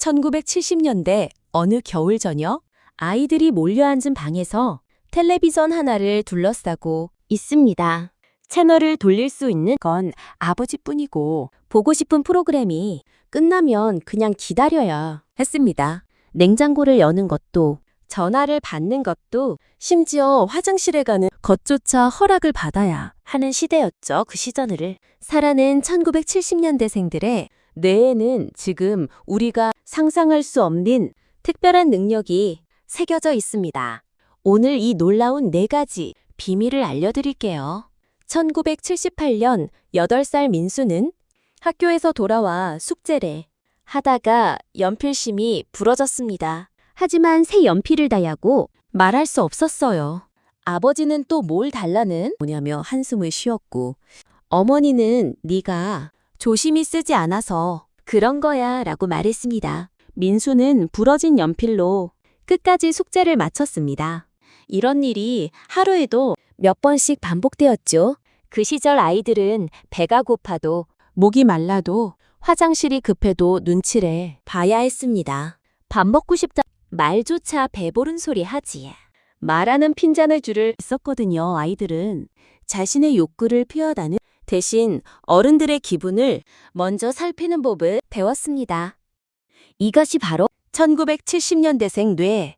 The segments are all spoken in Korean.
1970년대 어느 겨울 저녁, 아이들이 몰려앉은 방에서 텔레비전 하나를 둘러싸고 있습니다. 채널을 돌릴 수 있는 건 아버지뿐이고 보고 싶은 프로그램이 끝나면 그냥 기다려야 했습니다. 냉장고를 여는 것도 전화를 받는 것도 심지어 화장실에 가는 것조차 허락을 받아야 하는 시대였죠. 그 시절을 살아낸 1970년대생들의 뇌에는 지금 우리가 상상할 수 없는 특별한 능력이 새겨져 있습니다. 오늘 이 놀라운 4가지 비밀을 알려드릴게요. 1978년 8살 민수는 학교에서 돌아와 숙제를 하다가 연필심이 부러졌습니다. 하지만 새 연필을 달라고 말할 수 없었어요. 아버지는 또 뭘 달라는 뭐냐며 한숨을 쉬었고, 어머니는 네가 조심히 쓰지 않아서 그런 거야 라고 말했습니다. 민수는 부러진 연필로 끝까지 숙제를 마쳤습니다. 이런 일이 하루에도 몇 번씩 반복되었죠. 그 시절 아이들은 배가 고파도 목이 말라도 화장실이 급해도 눈치를 봐야 했습니다. 밥 먹고 싶다 말조차 배부른 소리 하지. 말하는 핀잔을 줄을 있었거든요. 아이들은 자신의 욕구를 표현하는 대신 어른들의 기분을 먼저 살피는 법을 배웠습니다. 이것이 바로 1970년대생 뇌의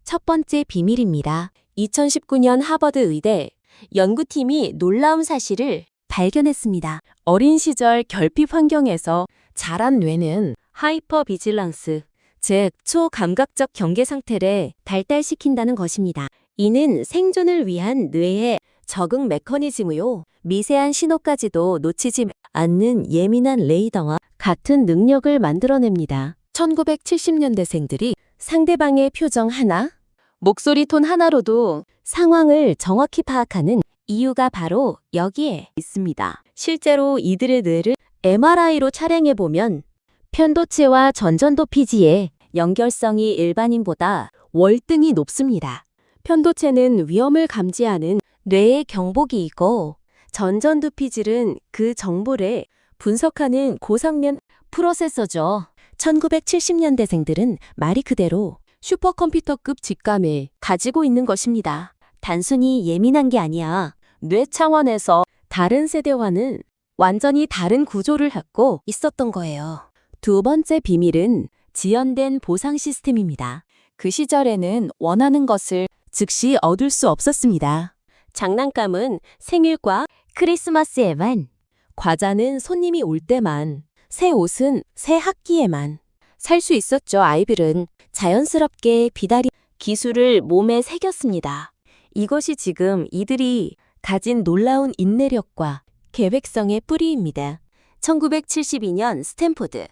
첫 번째 비밀입니다. 2019년 하버드 의대 연구팀이 놀라운 사실을 발견했습니다. 어린 시절 결핍 환경에서 자란 뇌는 하이퍼 비질란스, 즉 초감각적 경계 상태를 발달시킨다는 것입니다. 이는 생존을 위한 뇌의 적응 메커니즘이요. 미세한 신호까지도 놓치지 않는 예민한 레이더와 같은 능력을 만들어냅니다. 1970년대생들이 상대방의 표정 하나, 목소리 톤 하나로도 상황을 정확히 파악하는 이유가 바로 여기에 있습니다. 실제로 이들의 뇌를 MRI로 촬영해보면 편도체와 전전도 피지의 연결성이 일반인보다 월등히 높습니다. 편도체는 위험을 감지하는 뇌의 경보기이고, 전전두피질은 그 정보를 분석하는 고성능 프로세서죠. 1970년대생들은 말이 그대로 슈퍼컴퓨터급 직감을 가지고 있는 것입니다. 단순히 예민한 게 아니야. 뇌 차원에서 다른 세대와는 완전히 다른 구조를 갖고 있었던 거예요. 두 번째 비밀은 지연된 보상 시스템입니다. 그 시절에는 원하는 것을 즉시 얻을 수 없었습니다. 장난감은 생일과 크리스마스에만, 과자는 손님이 올 때만, 새 옷은 새 학기에만 살 수 있었죠. 아이들은 자연스럽게 비다리 기술을 몸에 새겼습니다. 이것이 지금 이들이 가진 놀라운 인내력과 계획성의 뿌리입니다. 1972년 스탠포드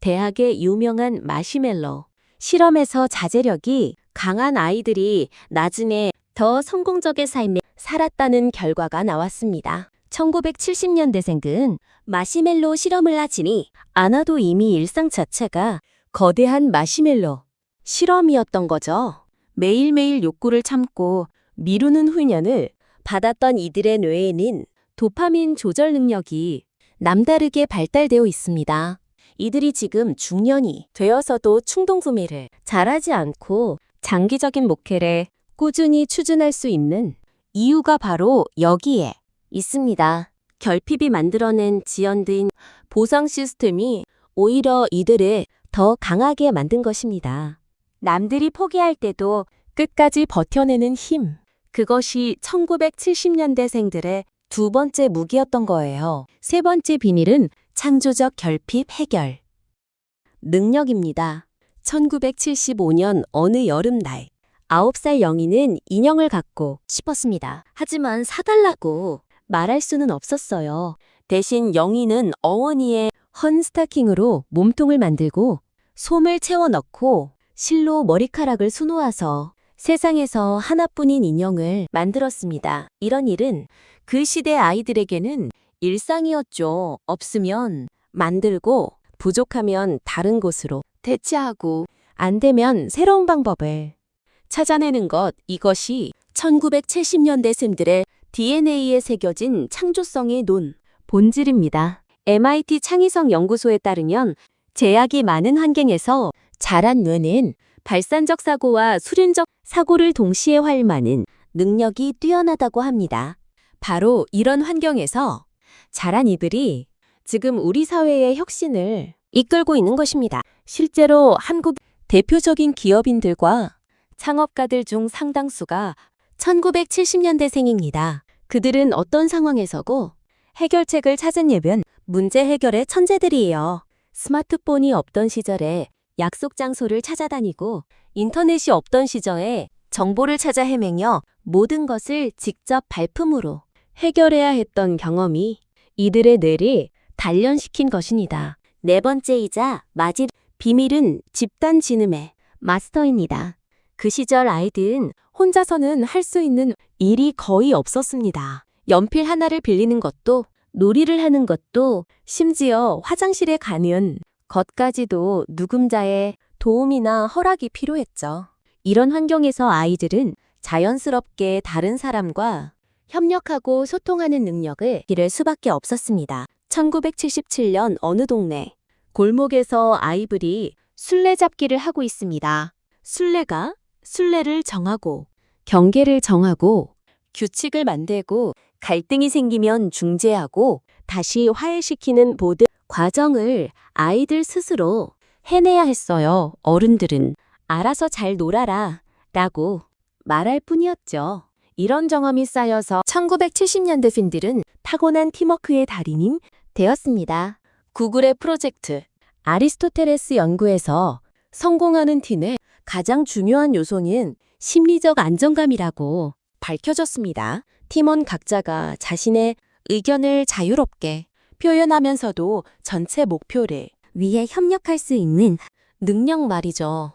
대학의 유명한 마시멜로 실험에서 자제력이 강한 아이들이 나중에 더 성공적인 삶을 살았다는 결과가 나왔습니다. 1970년대생은 마시멜로 실험을 하지니 않아도 이미 일상 자체가 거대한 마시멜로 실험이었던 거죠. 매일매일 욕구를 참고 미루는 훈련을 받았던 이들의 뇌에는 도파민 조절 능력이 남다르게 발달되어 있습니다. 이들이 지금 중년이 되어서도 충동구매를 잘하지 않고 장기적인 목표를 꾸준히 추진할 수 있는 이유가 바로 여기에 있습니다. 결핍이 만들어낸 지연된 보상 시스템이 오히려 이들을 더 강하게 만든 것입니다. 남들이 포기할 때도 끝까지 버텨내는 힘. 그것이 1970년대생들의 두 번째 무기였던 거예요. 세 번째 비밀은 창조적 결핍 해결 능력입니다. 1975년 어느 여름날 9살 영희는 인형을 갖고 싶었습니다. 하지만 사달라고 말할 수는 없었어요. 대신 영희는 어머니의 헌 스타킹으로 몸통을 만들고 솜을 채워 넣고 실로 머리카락을 수놓아서 세상에서 하나뿐인 인형을 만들었습니다. 이런 일은 그 시대 아이들에게는 일상이었죠. 없으면 만들고 부족하면 다른 곳으로 대체하고 안 되면 새로운 방법을 찾아내는 것. 이것이 1970년대생들의 DNA에 새겨진 창조성의 본질입니다. MIT 창의성 연구소에 따르면 제약이 많은 환경에서 자란 뇌는 발산적 사고와 수련적 사고를 동시에 활용하는 능력이 뛰어나다고 합니다. 바로 이런 환경에서 자란 이들이 지금 우리 사회의 혁신을 이끌고 있는 것입니다. 실제로 한국 대표적인 기업인들과 창업가들 중 상당수가 1970년대생입니다. 그들은 어떤 상황에서고 해결책을 찾은 예변 문제 해결의 천재들이에요. 스마트폰이 없던 시절에 약속 장소를 찾아다니고 인터넷이 없던 시절에 정보를 찾아 헤매며 모든 것을 직접 발품으로 해결해야 했던 경험이 이들의 뇌를 단련시킨 것입니다. 네 번째이자 비밀은 집단 지능의 마스터입니다. 그 시절 아이들은 혼자서는 할 수 있는 일이 거의 없었습니다. 연필 하나를 빌리는 것도, 놀이를 하는 것도, 심지어 화장실에 가는 것까지도 누군가의 도움이나 허락이 필요했죠. 이런 환경에서 아이들은 자연스럽게 다른 사람과 협력하고 소통하는 능력을 기를 수밖에 없었습니다. 1977년 어느 동네 골목에서 아이들이 술래잡기를 하고 있습니다. 술래가 술래를 정하고 경계를 정하고 규칙을 만들고 갈등이 생기면 중재하고 다시 화해시키는 모든 과정을 아이들 스스로 해내야 했어요. 어른들은 알아서 잘 놀아라 라고 말할 뿐이었죠. 이런 경험이 쌓여서 1970년대생들은 타고난 팀워크의 달인이 되었습니다. 구글의 프로젝트 아리스토텔레스 연구에서 성공하는 팀의 가장 중요한 요소는 심리적 안정감이라고 밝혀졌습니다. 팀원 각자가 자신의 의견을 자유롭게 표현하면서도 전체 목표를 위해 협력할 수 있는 능력 말이죠.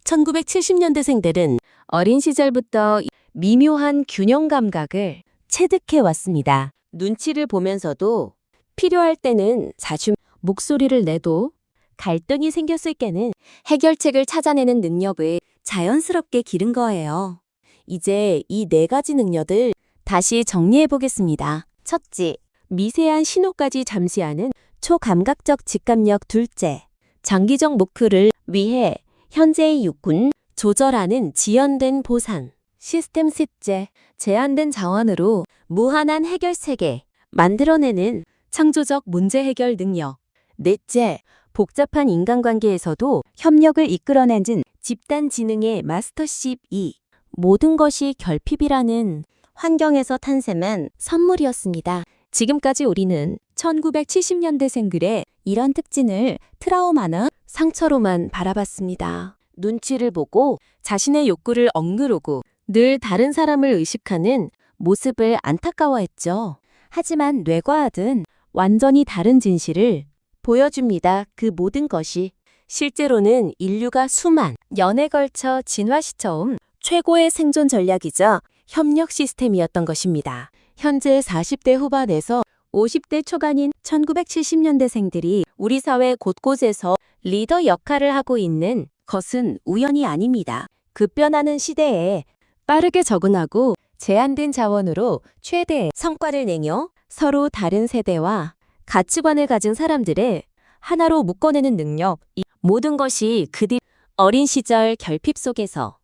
1970년대생들은 어린 시절부터 미묘한 균형 감각을 체득해 왔습니다. 눈치를 보면서도 필요할 때는 자주 목소리를 내도 갈등이 생겼을 때는 해결책을 찾아내는 능력을 자연스럽게 기른 거예요. 이제 이 네 가지 능력을 다시 정리해 보겠습니다. 첫째, 미세한 신호까지 잠시하는 초감각적 직감력. 둘째, 장기적 목표를 위해 현재의 육군 조절하는 지연된 보상 시스템. 셋째, 제한된 자원으로 무한한 해결 세계 만들어내는 창조적 문제 해결 능력. 넷째, 복잡한 인간관계에서도 협력을 이끌어내는 집단 지능의 마스터십. 2. 모든 것이 결핍이라는 환경에서 탄생한 선물이었습니다. 지금까지 우리는 1970년대생들의 이런 특징을 트라우마나 상처로만 바라봤습니다. 눈치를 보고 자신의 욕구를 억누르고 늘 다른 사람을 의식하는 모습을 안타까워했죠. 하지만 뇌과학은 완전히 다른 진실을 보여줍니다. 그 모든 것이 실제로는 인류가 수만 년에 걸쳐 진화시켜온 최고의 생존 전략이자 협력 시스템이었던 것입니다. 현재 40대 후반에서 50대 초반인 1970년대생들이 우리 사회 곳곳에서 리더 역할을 하고 있는 것은 우연이 아닙니다. 급변하는 시대에 빠르게 적응하고 제한된 자원으로 최대의 성과를 내며 서로 다른 세대와 가치관을 가진 사람들을 하나로 묶어내는 능력. 이 모든 것이 그들 어린 시절 결핍 속에서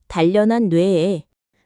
단련한 뇌의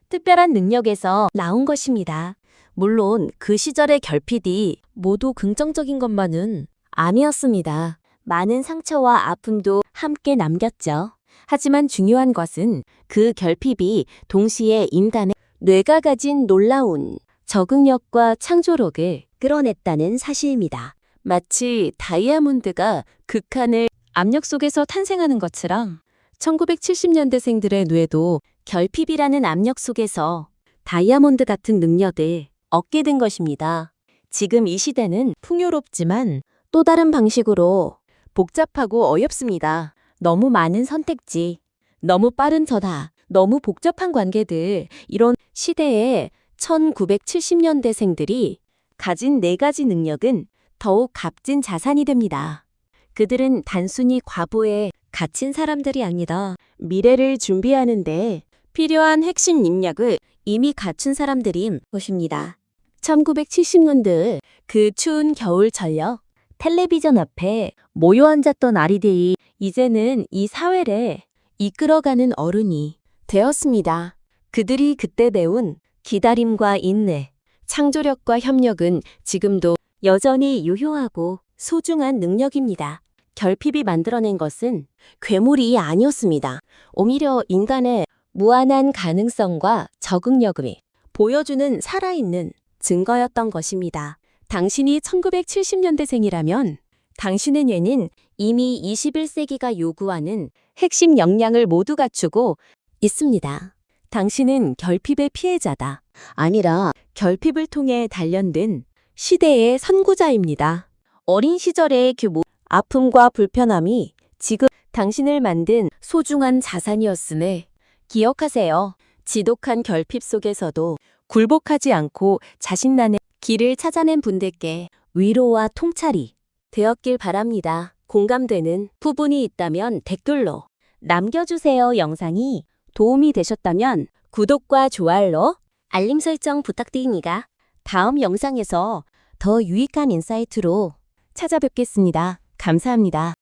특별한 능력에서 나온 것입니다. 물론 그 시절의 결핍이 모두 긍정적인 것만은 아니었습니다. 많은 상처와 아픔도 함께 남겼죠. 하지만 중요한 것은 그 결핍이 동시에 인간의 뇌가 가진 놀라운 적응력과 창조력을 끌어냈다는 사실입니다. 마치 다이아몬드가 극한의 압력 속에서 탄생하는 것처럼 1970년대생들의 뇌도 결핍이라는 압력 속에서 다이아몬드 같은 능력을 얻게 된 것입니다. 지금 이 시대는 풍요롭지만 또 다른 방식으로 복잡하고 어렵습니다. 너무 많은 선택지, 너무 빠른 전화, 너무 복잡한 관계들. 이런 시대에 1970년대생들이 가진 네 가지 능력은 더욱 값진 자산이 됩니다. 그들은 단순히 과거에 갇힌 사람들이 아니라 미래를 준비하는데 필요한 핵심 능력을 이미 갖춘 사람들인 것입니다. 1970년대 그 추운 겨울 전력, 텔레비전 앞에 모여 앉았던 아이들이 이제는 이 사회를 이끌어가는 어른이 되었습니다. 그들이 그때 배운 기다림과 인내, 창조력과 협력은 지금도 여전히 유효하고 소중한 능력입니다. 결핍이 만들어낸 것은 괴물이 아니었습니다. 오히려 인간의 무한한 가능성과 적응력을 보여주는 살아있는 증거였던 것입니다. 당신이 1970년대생이라면 당신의 뇌는 이미 21세기가 요구하는 핵심 역량을 모두 갖추고 있습니다. 당신은 결핍의 피해자다. 아니라 결핍을 통해 단련된 시대의 선구자입니다. 어린 시절의 그 아픔과 불편함이 지금 당신을 만든 소중한 자산이었음을 기억하세요. 지독한 결핍 속에서도 굴복하지 않고 자신만의 길을 찾아낸 분들께 위로와 통찰이 되었길 바랍니다. 공감되는 부분이 있다면 댓글로 남겨주세요. 영상이 도움이 되셨다면 구독과 좋아요, 알림 설정 부탁드립니다. 다음 영상에서 더 유익한 인사이트로 찾아뵙겠습니다. 감사합니다.